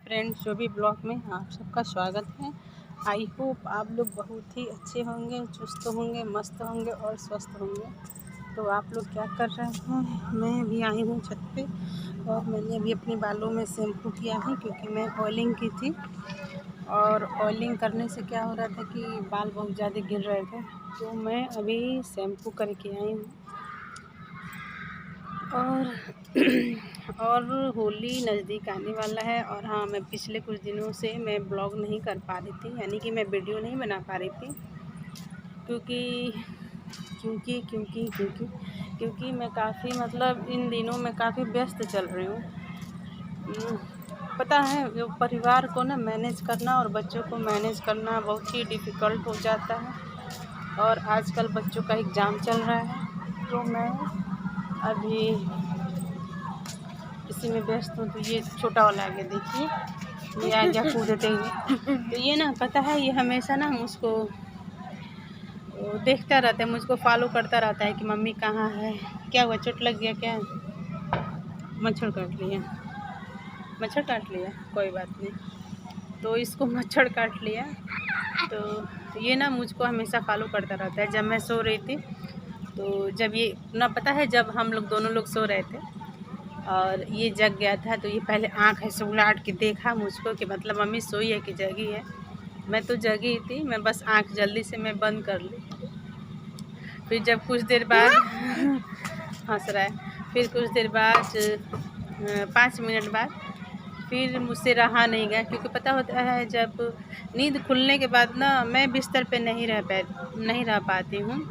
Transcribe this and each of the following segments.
Friends, जो भी blog में आप सबका स्वागत है। आई होप आप लोग बहुत ही अच्छे होंगे, चुस्त होंगे, मस्त होंगे और स्वस्थ होंगे। तो आप लोग क्या कर रहे हैं? मैं अभी आई हूँ छत पे और मैंने अभी अपने बालों में शैम्पू किया है क्योंकि मैं ऑयलिंग की थी। और ऑयलिंग करने से क्या हो रहा था कि बाल बहुत ज़्यादा गिर रहे थे, तो मैं अभी शैम्पू करके आई हूँ। और होली नज़दीक आने वाला है। और हाँ, मैं पिछले कुछ दिनों से मैं ब्लॉग नहीं कर पा रही थी, यानी कि मैं वीडियो नहीं बना पा रही थी क्योंकि क्योंकि क्योंकि क्योंकि क्योंकि मैं काफ़ी इन दिनों में काफ़ी व्यस्त चल रही हूँ। पता है, जो परिवार को ना मैनेज करना और बच्चों को मैनेज करना बहुत ही डिफ़िकल्ट हो जाता है। और आजकल बच्चों का एग्ज़ाम चल रहा है, तो मैं अभी इसी में व्यस्त हूँ। तो ये छोटा वाला आगे देखिए, ये आ गया कूदते हुए। तो ये ना, पता है, ये हमेशा ना मुझको देखता रहता है, मुझको फॉलो करता रहता है कि मम्मी कहाँ है, क्या हुआ, चोट लग गया क्या? मच्छर काट लिया, मच्छर काट लिया, कोई बात नहीं। तो इसको मच्छर काट लिया। तो ये ना मुझको हमेशा फॉलो करता रहता है। जब मैं सो रही थी, तो जब ये ना, पता है, जब हम लोग दोनों लोग सो रहे थे और ये जग गया था, तो ये पहले आँख ऐसे उलाट के देखा मुझको कि मतलब मम्मी सोई है कि जगी है। मैं तो जगी थी, मैं बस आँख जल्दी से मैं बंद कर ली। फिर जब कुछ देर बाद हंस रहा है, फिर कुछ देर बाद 5 मिनट बाद फिर मुझसे रहा नहीं गया, क्योंकि पता होता है जब नींद खुलने के बाद ना मैं बिस्तर पे नहीं रह पाती हूँ।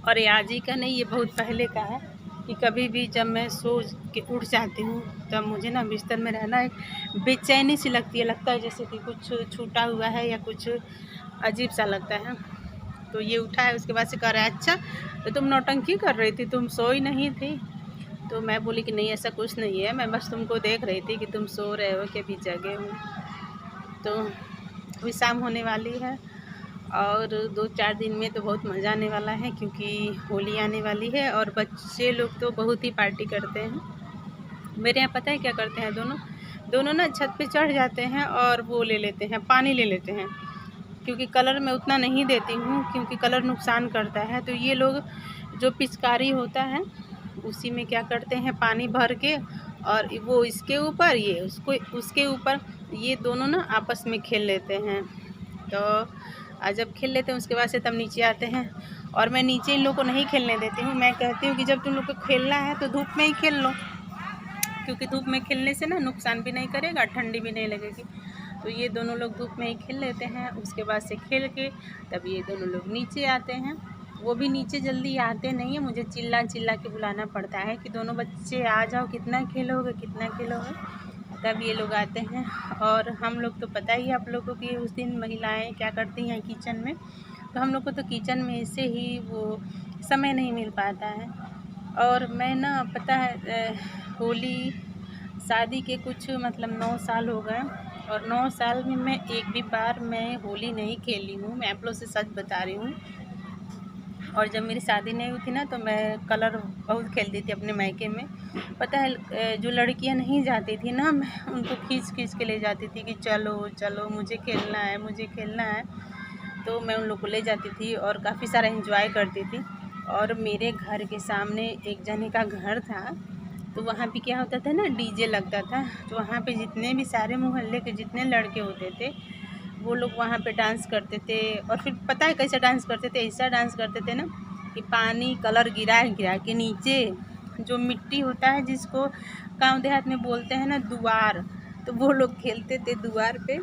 और ये आज ही का नहीं, ये बहुत पहले का है कि कभी भी जब मैं सो के उठ जाती हूँ तब मुझे ना बिस्तर में रहना एक बेचैनी सी लगती है। लगता है जैसे कि कुछ छूटा हुआ है या कुछ अजीब सा लगता है। तो ये उठा है, उसके बाद से कह रहा है, अच्छा तो तुम नौटंकी कर रही थी, तुम सोई नहीं थी? तो मैं बोली कि नहीं, ऐसा कुछ नहीं है, मैं बस तुमको देख रही थी कि तुम सो रहे हो कि अभी जगे हो। तो अभी शाम होने वाली है और 2-4 दिन में तो बहुत मज़ा आने वाला है, क्योंकि होली आने वाली है और बच्चे लोग तो बहुत ही पार्टी करते हैं। मेरे यहाँ पता है क्या करते हैं, दोनों ना छत पे चढ़ जाते हैं और वो ले लेते हैं, पानी ले लेते हैं। क्योंकि कलर मैं उतना नहीं देती हूँ, क्योंकि कलर नुकसान करता है। तो ये लोग जो पिचकारी होता है उसी में क्या करते हैं, पानी भर के, और वो इसके ऊपर, ये उसको उसके ऊपर, ये दोनों ना आपस में खेल लेते हैं। तो जब खेल लेते हैं उसके बाद से तब नीचे आते हैं, और मैं नीचे इन लोगों को नहीं खेलने देती हूँ। मैं कहती हूँ कि जब तुम लोग को खेलना है तो धूप में ही खेल लो, क्योंकि धूप में खेलने से ना नुकसान भी नहीं करेगा, ठंडी भी नहीं लगेगी। तो ये दोनों लोग धूप में ही खेल लेते हैं। उसके बाद से खेल के तब ये दोनों लोग नीचे आते हैं। वो भी नीचे जल्दी आते नहीं है, मुझे चिल्ला चिल्ला के बुलाना पड़ता है कि दोनों बच्चे आ जाओ, कितना खेलोगे कितना खेलोगे, तब ये लोग आते हैं। और हम लोग तो पता ही है आप लोगों की, उस दिन महिलाएं क्या करती हैं किचन में, तो हम लोग को तो किचन में से ही वो समय नहीं मिल पाता है। और मैं ना, पता है, होली शादी के कुछ 9 साल हो गए, और 9 साल में मैं एक भी बार मैं होली नहीं खेली हूँ। मैं आप लोग से सच बता रही हूँ। और जब मेरी शादी नहीं हुई थी ना, तो मैं कलर बहुत खेलती थी अपने मायके में। पता है, जो लड़कियां नहीं जाती थी ना, मैं उनको खींच खींच के ले जाती थी कि चलो चलो, मुझे खेलना है, मुझे खेलना है। तो मैं उन लोग को ले जाती थी और काफ़ी सारा एंजॉय करती थी। और मेरे घर के सामने एक जने का घर था, तो वहाँ पे क्या होता था ना, डीजे लगता था। तो वहाँ पे जितने भी सारे मोहल्ले के जितने लड़के होते थे, वो लोग वहाँ पे डांस करते थे। और फिर पता है कैसे डांस करते थे? ऐसा डांस करते थे ना कि पानी कलर गिरा गिरा के नीचे जो मिट्टी होता है, जिसको गाँव देहात में बोलते हैं ना दुआर, तो वो लोग खेलते थे दुआर पे।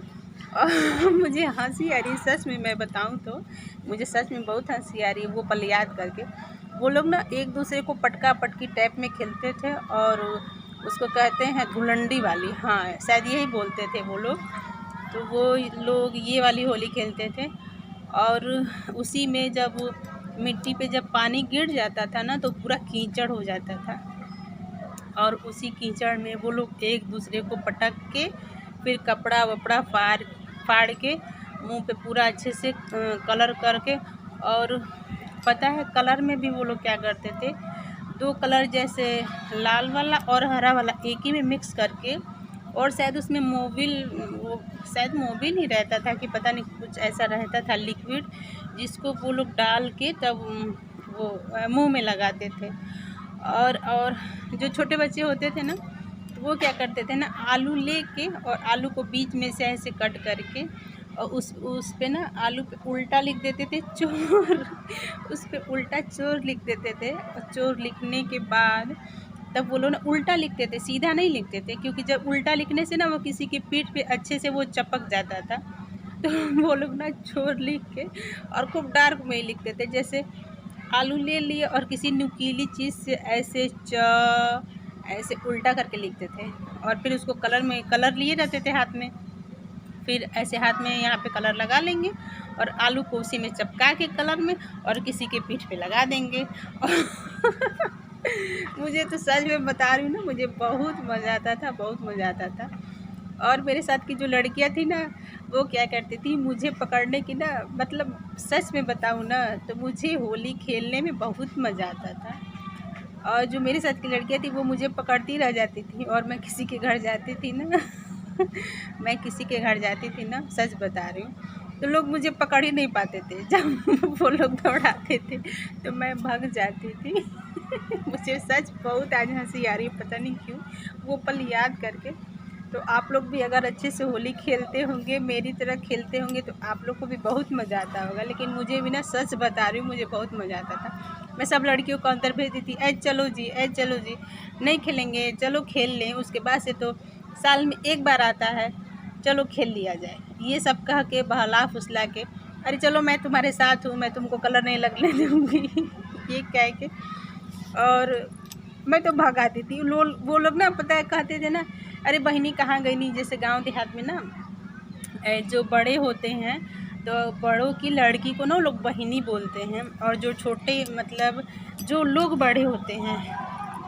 और मुझे हंसी आ रही, सच में मैं बताऊं तो मुझे सच में बहुत हंसी आ रही है वो पल याद करके। वो लोग ना एक दूसरे को पटका पटकी टाइप में खेलते थे, और उसको कहते हैं धुलंडी वाली, हाँ शायद यही बोलते थे वो लोग। तो वो लोग ये वाली होली खेलते थे। और उसी में जब मिट्टी पे जब पानी गिर जाता था ना, तो पूरा कीचड़ हो जाता था, और उसी कीचड़ में वो लोग एक दूसरे को पटक के फिर कपड़ा वपड़ा फाड़ के मुंह पे पूरा अच्छे से कलर करके। और पता है, कलर में भी वो लोग क्या करते थे, 2 कलर जैसे लाल वाला और हरा वाला एक ही में मिक्स करके और शायद उसमें मोबिल, वो शायद मोबिल ही रहता था कि पता नहीं, कुछ ऐसा रहता था लिक्विड, जिसको वो लोग डाल के तब वो मुंह में लगाते थे। और जो छोटे बच्चे होते थे ना, तो वो क्या करते थे ना, आलू लेके और आलू को बीच में से ऐसे कट करके और उस पे ना आलू पे उल्टा लिख देते थे चोर। उस पे उल्टा चोर लिख देते थे, और चोर लिखने के बाद तब वो लोग ना उल्टा लिखते थे, सीधा नहीं लिखते थे, क्योंकि जब उल्टा लिखने से ना वो किसी की पीठ पे अच्छे से वो चपक जाता था। तो वो लोग ना चोर लिख के और खूब डार्क में ही लिखते थे, जैसे आलू ले लिए और किसी नुकीली चीज़ से ऐसे ऐसे उल्टा करके लिखते थे। और फिर उसको कलर लिए रहते थे हाथ में, फिर ऐसे हाथ में यहाँ पे कलर लगा लेंगे और आलू को उसी में चपका के कलर में और किसी के पीठ पे लगा देंगे। मुझे तो सच में बता रही हूँ ना, मुझे बहुत मज़ा आता था, बहुत मज़ा आता था। और मेरे साथ की जो लड़कियाँ थी ना, वो क्या करती थी मुझे पकड़ने की ना, मतलब सच में बताऊँ ना, तो मुझे होली खेलने में बहुत मज़ा आता था। और जो मेरे साथ की लड़कियाँ थी वो मुझे पकड़ती रह जाती थी, और मैं किसी के घर जाती थी ना मैं किसी के घर जाती थी ना, सच बता रही हूँ, तो लोग मुझे पकड़ ही नहीं पाते थे। जब वो लोग दौड़ाते थे तो मैं भाग जाती थी। मुझे सच बहुत आज हंसी आ रही है, पता नहीं क्यों वो पल याद करके। तो आप लोग भी अगर अच्छे से होली खेलते होंगे, मेरी तरह खेलते होंगे, तो आप लोग को भी बहुत मज़ा आता होगा। लेकिन मुझे भी ना, सच बता रही हूँ, मुझे बहुत मज़ा आता था। मैं सब लड़कियों को अंदर भेजती थी, ऐ चलो जी, ऐ चलो जी, नहीं खेलेंगे, चलो खेल लें, उसके बाद से तो साल में एक बार आता है, चलो खेल लिया जाए, ये सब कह के बहला फुसला के, अरे चलो मैं तुम्हारे साथ हूँ, मैं तुमको कलर नहीं लगने दूँगी ये कह के। और मैं तो भाग आती थी। वो लोग ना, पता है, कहते थे ना, अरे बहनी कहाँ गई नहीं। जैसे गांव देहात में ना जो बड़े होते हैं, तो बड़ों की लड़की को ना लोग बहनी बोलते हैं, और जो छोटे, मतलब जो लोग बड़े होते हैं,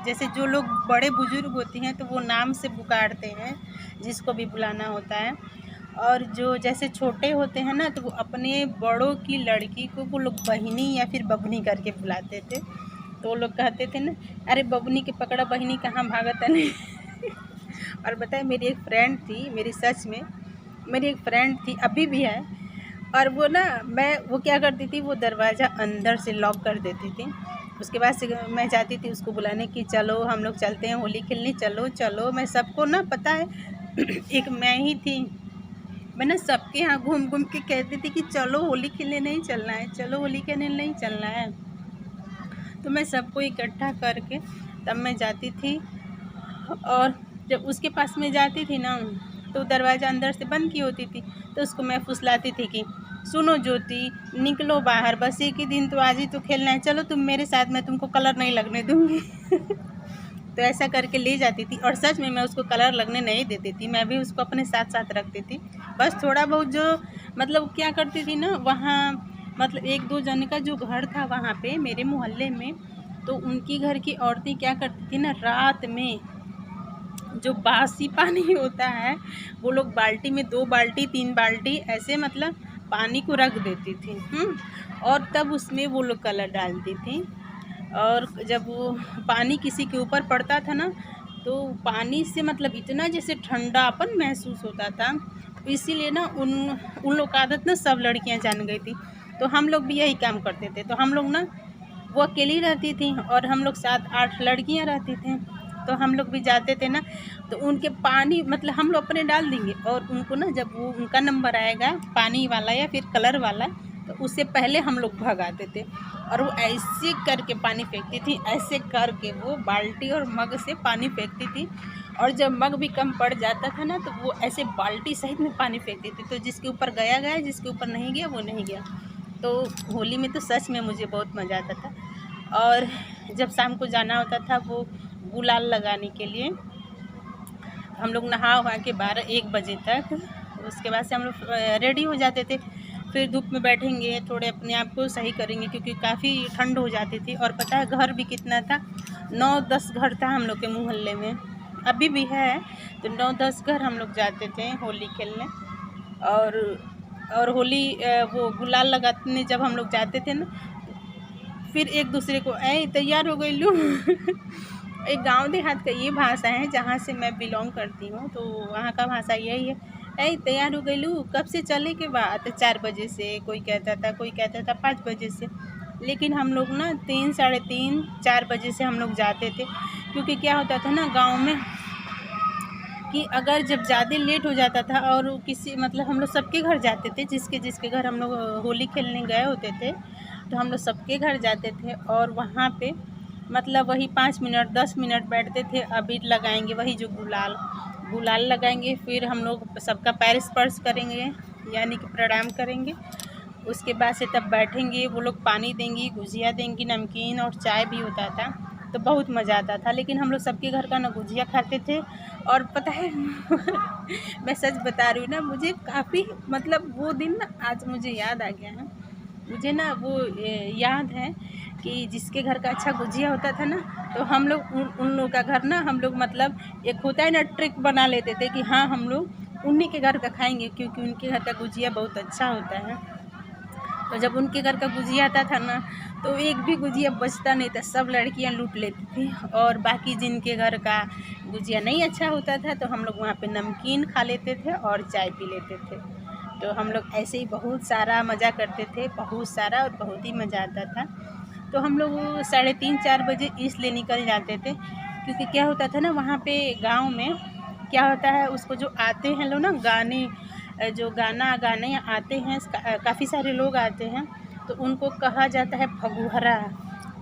जैसे जो लोग बड़े बुजुर्ग होते हैं, तो वो नाम से पुकारते हैं जिसको भी बुलाना होता है। और जो जैसे छोटे होते हैं ना, तो वो अपने बड़ों की लड़की को वो लोग बहनी या फिर बबनी करके बुलाते थे। तो वो लोग कहते थे ना, अरे बबनी के पकड़ा बहनी कहाँ भागत है। और बताए, मेरी एक फ्रेंड थी, मेरी सच में मेरी एक फ्रेंड थी, अभी भी है। और वो ना, वो क्या करती थी, वो दरवाज़ा अंदर से लॉक कर देती थी। उसके बाद से मैं जाती थी उसको बुलाने की, चलो हम लोग चलते हैं होली खेलने, चलो चलो। मैं सबको ना, पता है एक मैं ही थी, मैं ना सबके यहाँ घूम घूम के कहती थी कि चलो होली खेलने नहीं चलना है, चलो होली खेलने नहीं चलना है। तो मैं सबको इकट्ठा करके तब मैं जाती थी। और जब उसके पास में जाती थी ना, तो दरवाज़ा अंदर से बंद की होती थी, तो उसको मैं फुसलाती थी कि सुनो ज्योति, निकलो बाहर, बस एक ही दिन तो, आज ही तो खेलना है, चलो तुम मेरे साथ, मैं तुमको कलर नहीं लगने दूँगी। तो ऐसा करके ले जाती थी, और सच में मैं उसको कलर लगने नहीं देती थी, मैं भी उसको अपने साथ साथ रखती थी। बस थोड़ा बहुत जो, मतलब क्या करती थी ना वहाँ, मतलब एक दो जन का जो घर था वहाँ पे मेरे मोहल्ले में, तो उनकी घर की औरतें क्या करती थी ना, रात में जो बासी पानी होता है, वो लोग बाल्टी में 2 बाल्टी 3 बाल्टी ऐसे, मतलब पानी को रख देती थी। और तब उसमें वो लोग कलर डालती थी। और जब वो पानी किसी के ऊपर पड़ता था ना, तो पानी से मतलब इतना जैसे ठंडापन महसूस होता था। तो इसीलिए ना उन लोग का आदत ना सब लड़कियां जान गई थी। तो हम लोग भी यही काम करते थे। तो हम लोग ना, वो अकेली रहती थी और हम लोग 7-8 लड़कियां रहती थी। तो हम लोग भी जाते थे ना, तो उनके पानी, मतलब हम लोग अपने डाल देंगे, और उनको ना, जब वो उनका नंबर आएगा पानी वाला या फिर कलर वाला, तो उससे पहले हम लोग भगाते थे। और वो ऐसे करके पानी फेंकती थी, ऐसे करके वो बाल्टी और मग से पानी फेंकती थी। और जब मग भी कम पड़ जाता था ना, तो वो ऐसे बाल्टी सहित में पानी फेंकती थी। तो जिसके ऊपर गया गया, जिसके ऊपर नहीं गया वो नहीं गया। तो होली में तो सच में मुझे बहुत मज़ा आता था। और जब शाम को जाना होता था वो गुलाल लगाने के लिए, हम लोग नहा वहा के 12-1 बजे तक, उसके बाद से हम लोग रेडी हो जाते थे। फिर धूप में बैठेंगे, थोड़े अपने आप को सही करेंगे, क्योंकि काफ़ी ठंड हो जाती थी। और पता है घर भी कितना था, 9-10 घर था हम लोग के मोहल्ले में, अभी भी है। तो 9-10 घर हम लोग जाते थे होली खेलने। और होली वो गुलाल लगाने जब हम लोग जाते थे ना, फिर एक दूसरे को, ऐ तैयार हो गई लू एक गांव देहात का ये भाषा है जहाँ से मैं बिलोंग करती हूँ, तो वहाँ का भाषा यही है। ऐ तैयार हो गइलू, कब से चले के बा? तो 4 बजे से, कोई कहता था, कोई कहता था 5 बजे से। लेकिन हम लोग ना 3, साढ़े 3, 4 बजे से हम लोग जाते थे, क्योंकि क्या होता था ना गाँव में कि अगर जब ज़्यादा लेट हो जाता था और किसी मतलब हम लोग सबके घर जाते थे, जिसके जिसके घर हम लोग होली खेलने गए होते थे, तो हम लोग सबके घर जाते थे और वहाँ पे मतलब वही 5 मिनट 10 मिनट बैठते थे, अबीर लगाएंगे, वही जो गुलाल गुलाल लगाएंगे, फिर हम लोग सबका पैर स्पर्श करेंगे, यानी कि प्रणाम करेंगे। उसके बाद से तब बैठेंगे, वो लोग पानी देंगी, गुजिया देंगी, नमकीन और चाय भी होता था, तो बहुत मज़ा आता था। लेकिन हम लोग सबके घर का ना गुजिया खाते थे। और पता है मैं सच बता रही हूँ ना, मुझे काफ़ी मतलब वो दिन ना आज मुझे याद आ गया है। मुझे ना वो याद है कि जिसके घर का अच्छा गुजिया होता था ना, तो हम लोग उन लोगों का घर ना हम लोग मतलब एक होता है ना ट्रिक बना लेते थे कि हाँ हम लोग उन्हीं के घर का खाएंगे, क्योंकि उनके घर का गुजिया बहुत अच्छा होता है। तो जब उनके घर का गुजिया आता था ना, तो एक भी गुजिया बचता नहीं था, सब लड़कियां लूट लेती थी। और बाकी जिनके घर का गुजिया नहीं अच्छा होता था, तो हम लोग वहाँ पे नमकीन खा लेते थे और चाय पी लेते थे। तो हम लोग ऐसे ही बहुत सारा मज़ा करते थे, बहुत सारा, और बहुत ही मज़ा आता था। तो हम लोग 3:30 4 बजे इसलिए निकल जाते थे, क्योंकि क्या होता था ना वहाँ पे गाँव में क्या होता है, उसको जो आते हैं लोग ना गाने, जो गाना गाने आते हैं, काफ़ी सारे लोग आते हैं, तो उनको कहा जाता है फगुहरा।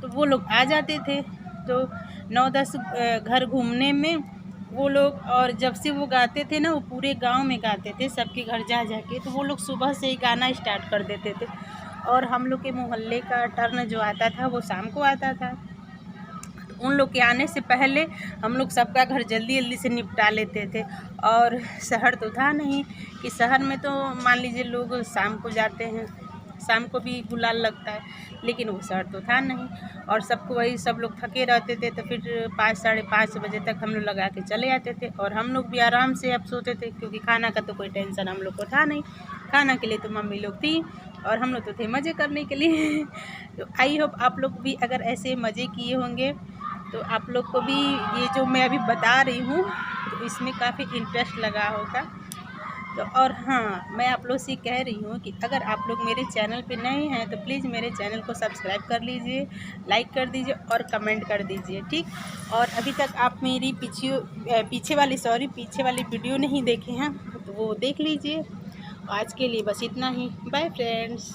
तो वो लोग आ जाते थे, तो 9-10 घर घूमने में वो लोग, और जब से वो गाते थे ना, वो पूरे गांव में गाते थे, सबके घर जा जा के, तो वो लोग सुबह से ही गाना स्टार्ट कर देते थे। और हम लोग के मोहल्ले का टर्न जो आता था वो शाम को आता था। उन लोग के आने से पहले हम लोग सबका घर जल्दी जल्दी से निपटा लेते थे। और शहर तो था नहीं कि शहर में तो मान लीजिए लोग शाम को जाते हैं, शाम को भी गुलाल लगता है, लेकिन वो शहर तो था नहीं। और सबको वही, सब लोग थके रहते थे, तो फिर 5 साढ़े 5 बजे तक हम लोग लगा के चले आते थे। और हम लोग भी आराम से अब सोते थे, क्योंकि खाना का तो कोई टेंशन हम लोग को था नहीं, खाना के लिए तो मम्मी लोग थी और हम लोग तो थे मज़े करने के लिए। तो आई होप आप लोग भी अगर ऐसे मज़े किए होंगे, तो आप लोग को भी ये जो मैं अभी बता रही हूँ, तो इसमें काफ़ी इंटरेस्ट लगा होगा। तो और हाँ, मैं आप लोग से कह रही हूँ कि अगर आप लोग मेरे चैनल पे नए हैं, तो प्लीज़ मेरे चैनल को सब्सक्राइब कर लीजिए, लाइक कर दीजिए और कमेंट कर दीजिए, ठीक। और अभी तक आप मेरी पीछे वाली वीडियो नहीं देखे हैं, तो वो देख लीजिए। आज के लिए बस इतना ही। Bye friends.